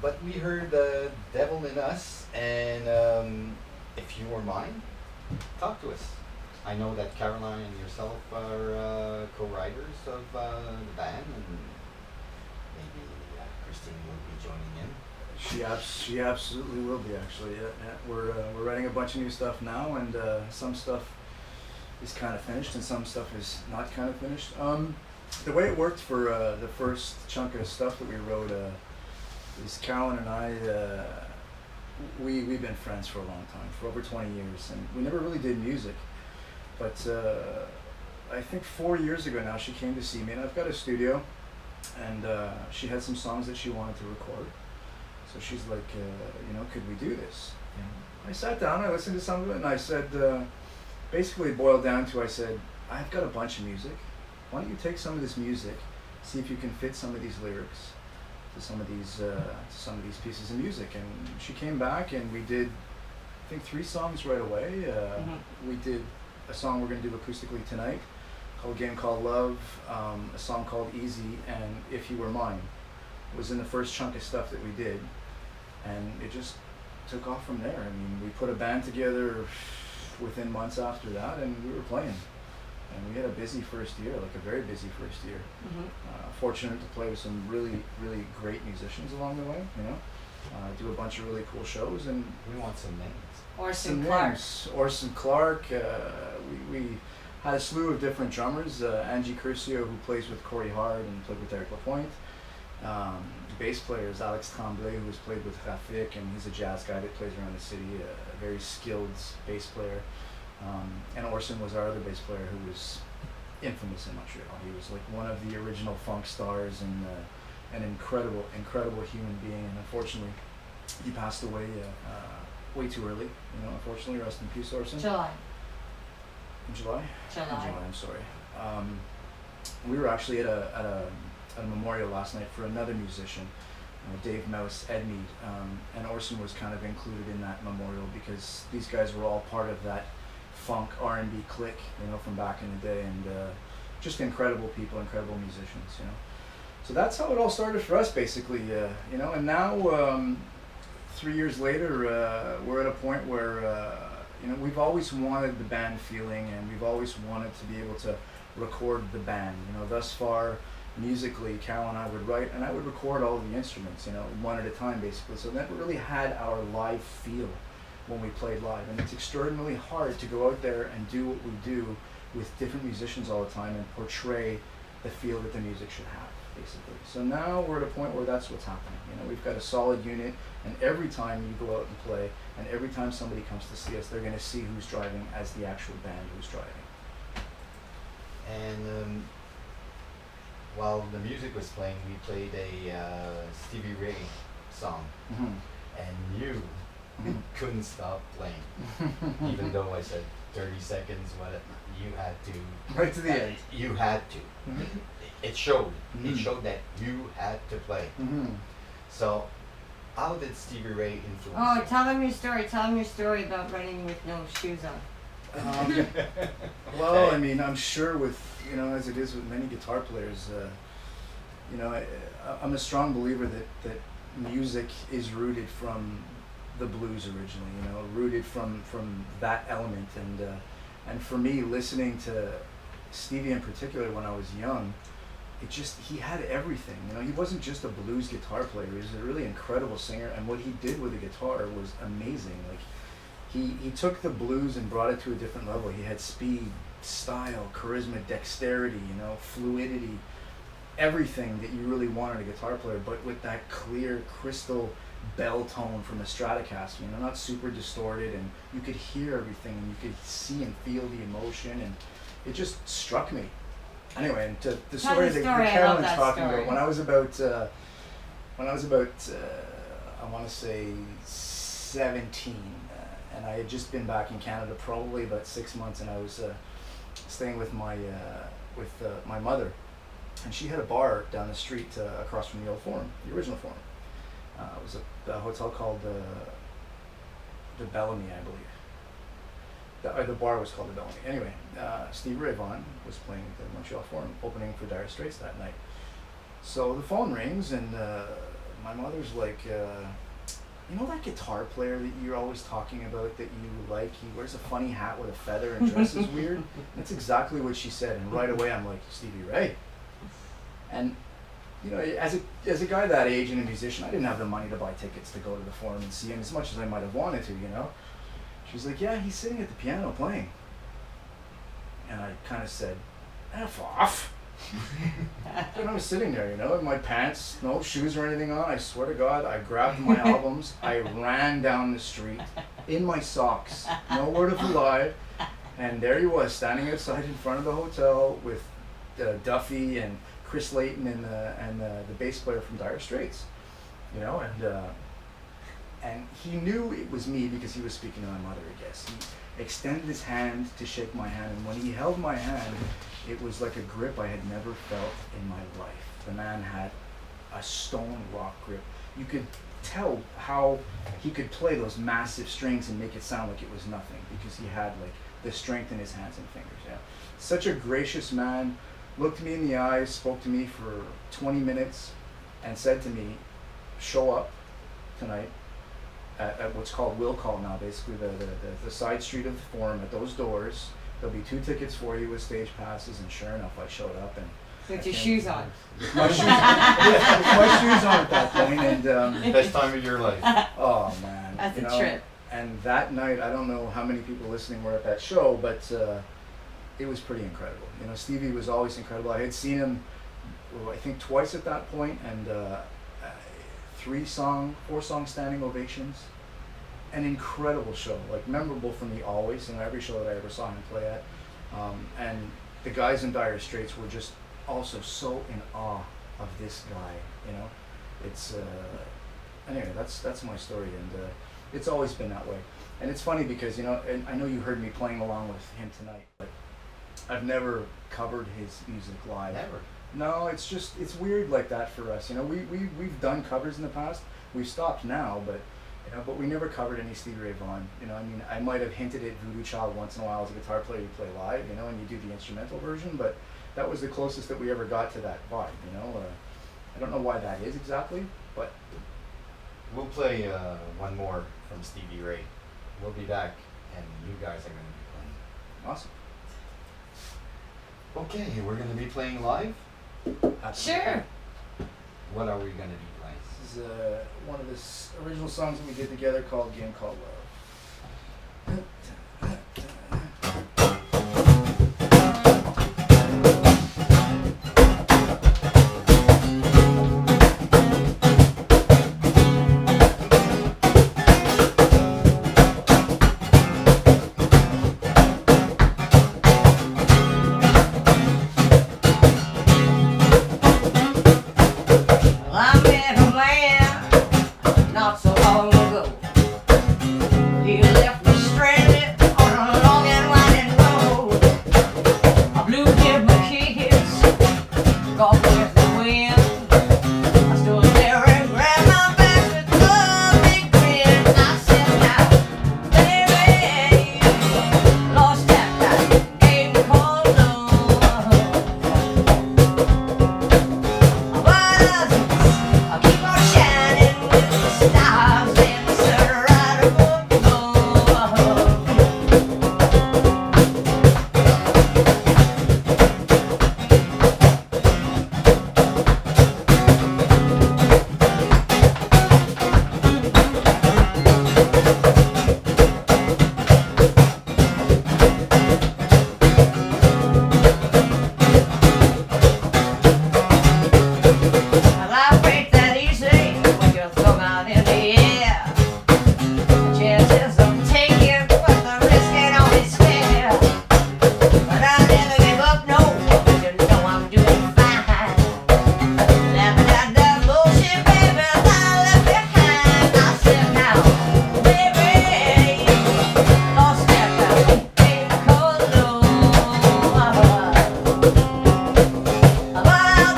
But we heard Devil in Us, and If You Were Mine. Talk to us. I know that Caroline and yourself are co-writers of the band, and maybe Christine will be joining in. She absolutely will be, actually. Yeah. We're writing a bunch of new stuff now, and some stuff is kind of finished, and some stuff is not kind of finished. The way it worked for the first chunk of stuff that we wrote is Carolyn and I. We've been friends for a long time, for over 20 years, and we never really did music. But I think 4 years ago now, she came to see me, and I've got a studio, and she had some songs that she wanted to record. So she's like, could we do this? And I sat down, I listened to some of it, and I said, basically it boiled down to, I said, I've got a bunch of music. Why don't you take some of this music, see if you can fit some of these lyrics to some of these pieces of music. And she came back, and we did, I think, 3 songs right away. We did a song we're going to do acoustically tonight, called Game Called Love, a song called Easy, and If You Were Mine was in the first chunk of stuff that we did, and it just took off from there. I mean, we put a band together within months after that, and we were playing. And we had a busy first year, like a very busy first year. Fortunate to play with some really, really great musicians along the way, do a bunch of really cool shows. And we want some names. Orson Clark. Orson Clark. We had a slew of different drummers. Angie Curcio, who plays with Corey Hard and played with Eric Lapointe. Bass players, Alex Tremblay, who has played with Rafik, and he's a jazz guy that plays around the city, a very skilled bass player. And Orson was our other bass player, who was infamous in Montreal. He was like one of the original funk stars, and an incredible human being. And unfortunately, he passed away way too early. Unfortunately, rest in peace, Orson. July. In July? July. In July, I'm sorry. We were actually at a memorial last night for another musician, Dave Mouse, Edmead, and Orson was kind of included in that memorial because these guys were all part of that funk R&B clique, from back in the day, and just incredible people, incredible musicians, So that's how it all started for us, basically, and now 3 years later, we're at a point where, we've always wanted the band feeling, and we've always wanted to be able to record the band. Thus far, musically, Cal and I would write, and I would record all of the instruments, one at a time, basically. So that really had our live feel when we played live. And it's extraordinarily hard to go out there and do what we do with different musicians all the time and portray the feel that the music should have, basically. So now we're at a point where that's what's happening. We've got a solid unit, and every time you go out and play, and every time somebody comes to see us, they're going to see who's driving as the actual band who's driving. And while the music was playing, we played a Stevie Ray song, and you couldn't stop playing, even though I said 30 seconds, you had to. Right to the end. You had to. It showed. It showed that you had to play. So, how did Stevie Ray influence you? Oh, tell them your story. Tell them your story about running with no shoes on. Well, I mean, I'm sure with, as it is with many guitar players, I'm a strong believer that music is rooted from the blues originally, rooted from that element. And for me, listening to Stevie in particular when I was young, he had everything. He wasn't just a blues guitar player. He was a really incredible singer, and what he did with the guitar was amazing. Like, he took the blues and brought it to a different level. He had speed, style, charisma, dexterity, fluidity, everything that you really wanted a guitar player, but with that clear crystal bell tone from a Stratocaster, not super distorted, and you could hear everything, and you could see and feel the emotion, and it just struck me. Anyway, and to the story that Carolyn's talking about, when I was about, I want to say 17, and I had just been back in Canada probably about 6 months, and I was staying with my mother, and she had a bar down the street across from the old Forum, the original Forum. It was a hotel called the Bellamy, I believe. The bar was called the Bellamy. Anyway, Steve Ray Vaughan was playing at the Montreal Forum, opening for Dire Straits that night. So the phone rings, and my mother's like, you know that guitar player that you're always talking about that you like? He wears a funny hat with a feather and dresses weird. That's exactly what she said. And right away I'm like, Stevie Ray. And you know, as a guy that age and a musician, I didn't have the money to buy tickets to go to the Forum and see him as much as I might have wanted to, you know. She's like, yeah, he's sitting at the piano playing. And I kind of said, F off. And I was sitting there, you know, in my pants, no shoes or anything on. I swear to God, I grabbed my albums. I ran down the street in my socks, no word of a lie. And there he was, standing outside in front of the hotel with Duffy and Chris Layton and the bass player from Dire Straits, you know, and he knew it was me because he was speaking to my mother, I guess. He extended his hand to shake my hand, and when he held my hand, it was like a grip I had never felt in my life. The man had a stone rock grip. You could tell how he could play those massive strings and make it sound like it was nothing because he had like the strength in his hands and fingers. Yeah, such a gracious man. Looked me in the eyes, spoke to me for 20 minutes, and said to me, show up tonight at what's called Will Call now, basically the side street of the Forum at those doors. There'll be 2 tickets for you with stage passes, and sure enough, I showed up. And with your shoes on. With my shoes, yeah, with my shoes on at that point, and Best time of your life. oh man, That's you a know, trip. And that night, I don't know how many people listening were at that show, but it was pretty incredible. You know, Stevie was always incredible. I had seen him, I think, twice at that point, and 4-song standing ovations. An incredible show, like memorable for me always, in every show that I ever saw him play at. And the guys in Dire Straits were just also so in awe of this guy. You know, it's anyway. That's my story, and it's always been that way. And it's funny because, you know, and I know you heard me playing along with him tonight, but I've never covered his music live. Never. No, it's just, it's weird like that for us. You know, we've done covers in the past. We've stopped now, but you know, but we never covered any Stevie Ray Vaughan. You know, I mean, I might have hinted at Voodoo Child once in a while as a guitar player. You play live, you know, and you do the instrumental version, but that was the closest that we ever got to that vibe. You know, I don't know why that is exactly, but We'll play one more from Stevie Ray. We'll be back, and you guys are going to be playing. awesome. Okay, we're going to be playing live. Absolutely. Sure. What are we going to be playing? This is one of the original songs that we did together called Game Called Love. I met a man not so long ago. He left me stranded on a long and winding road. I blew him a kiss, gone with the wind. I stood there and grabbed my back with a big grin. I said, now, baby, you lost that game called love. I'll keep on shining with the stars and the sun right above. Life ain't that easy when you're thrown out in the air. Chances of taking what the risk ain't always fair. But I never give up, no, you know I'm doing fine. Laughing at that bullshit, baby, that I left behind. I said, now, baby, lost that game called love. But I'll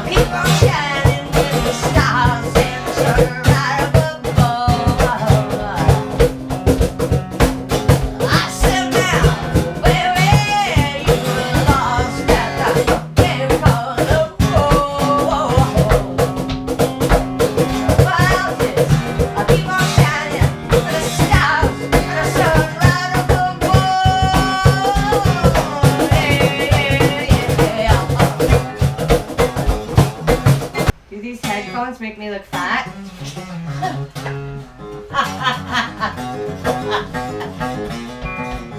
keep on shining with the stars and the sun right above. I said, now, baby, you lost that game called love. headphones make me look fat?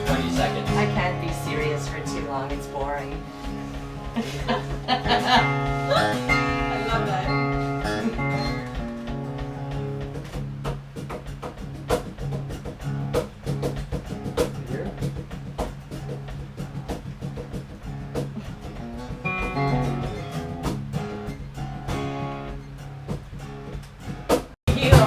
20 seconds. I can't be serious for too long. It's boring. I love that. Here?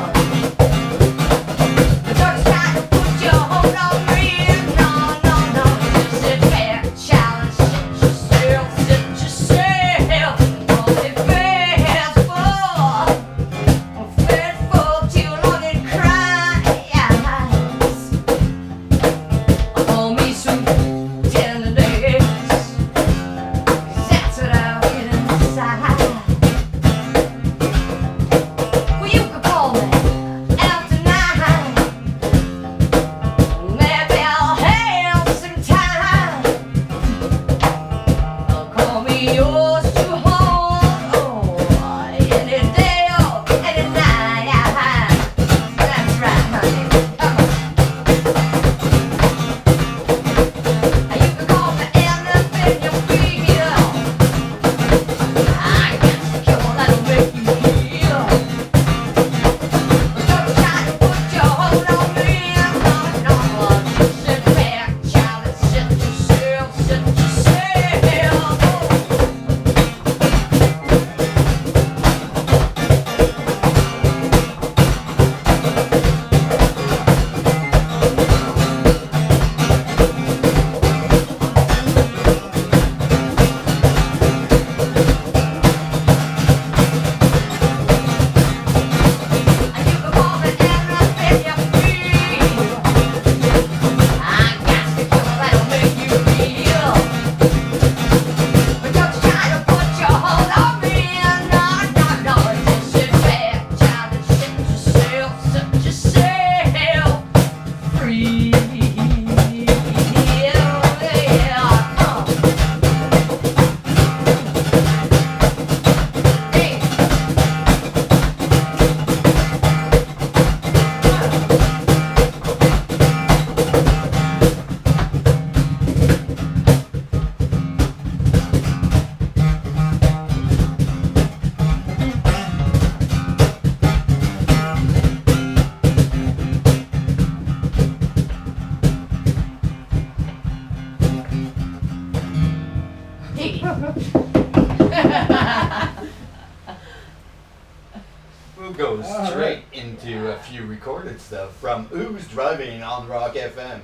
We'll go straight into a few recorded stuff from Who's Driving on Rock FM.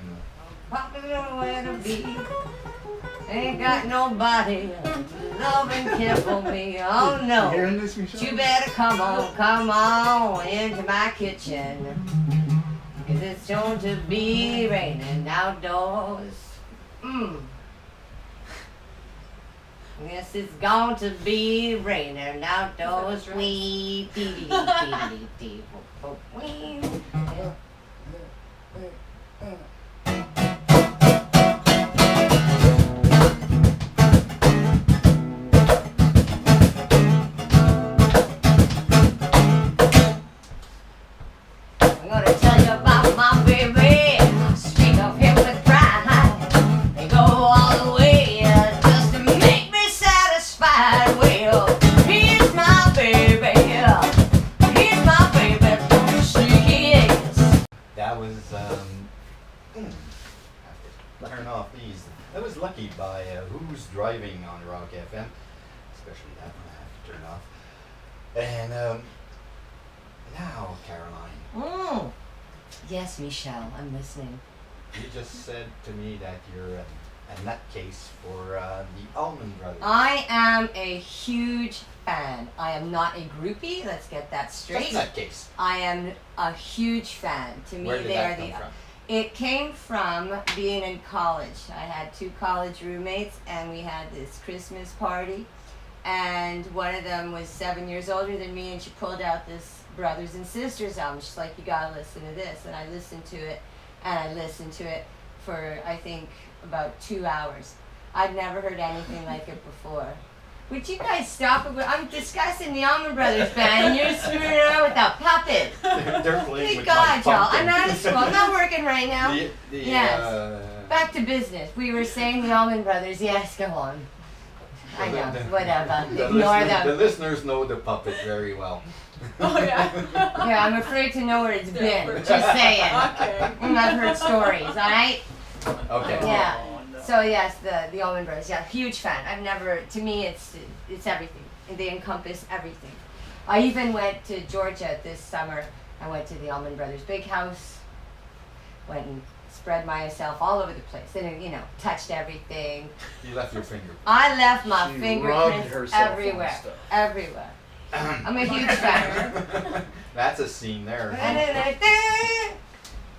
Where to be? Ain't got nobody love and care for me. Oh You no. hearing this, Michelle? You better come on into my kitchen. 'Cause it's going to be raining outdoors. Yes, it's going to be raining outdoors. Wee, dee, dee, dee, dee, wee. I'm gonna tell you about my baby. Speak of him with pride. They go all the way just to make me satisfied. Well, he's my baby. He's my baby. Don't you see he is? That was, turn off these. That was Lucky by Who's Driving on Rock FM. Especially that one I have to turn off. And, now, Caroline, Yes, Michelle, I'm listening. you just said to me that you're a nutcase for the Allman Brothers. I am a huge fan. I am not a groupie. Let's get that straight. Just nutcase. I am a huge fan. To me, Where did they that are come the. from? It came from being in college. I had 2 college roommates, and we had this Christmas party. And one of them was 7 years older than me, and she pulled out this Brothers and Sisters album. She's like, "You gotta listen to this," and I listened to it, and I listened to it for I think about 2 hours. I'd never heard anything like it before. Would you guys stop it? I'm discussing the Allman Brothers Band, and you're screwing around with that puppet. They're playing Thank with God, my y'all. pumpkin. I'm out of school. I'm not working right now. Yes. Uh, Back to business. We were saying the Allman Brothers. Yes, go on. I know. Whatever. Ignore The them. listeners know the puppet very well. Oh yeah. Yeah, I'm afraid to know where it's been. for Just sure. saying. Okay. And I've heard stories, alright? Okay. Yeah. Oh, no. So yes, the Allman Brothers. Yeah, huge fan. I've never. To me, it's everything. They encompass everything. I even went to Georgia this summer. I went to the Allman Brothers Big House. Went and spread myself all over the place. And you know, touched everything. You left your finger. I left my She rubbed fingerprints herself on everywhere. stuff. Everywhere. I'm a huge fan. That's a scene there. I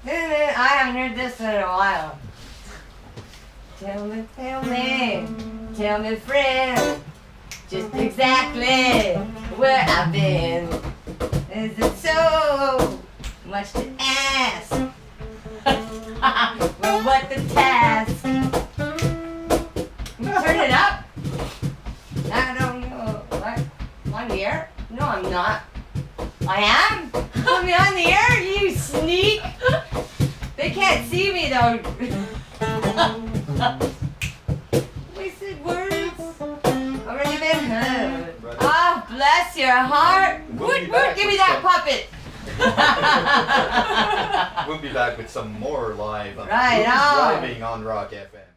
haven't heard this in a while. Tell me, friend, just exactly where I've been. Is it so much to ask? Well, what the task? Turn it up. I don't know. What? On the air? No, I'm not. I am? I'm on the air, you sneak! They can't see me though. Wasted words. Already been heard. Ah, bless your heart. Woot woot, give me that puppet. We'll be back with some more live Right Who's on. Driving on Rock FM.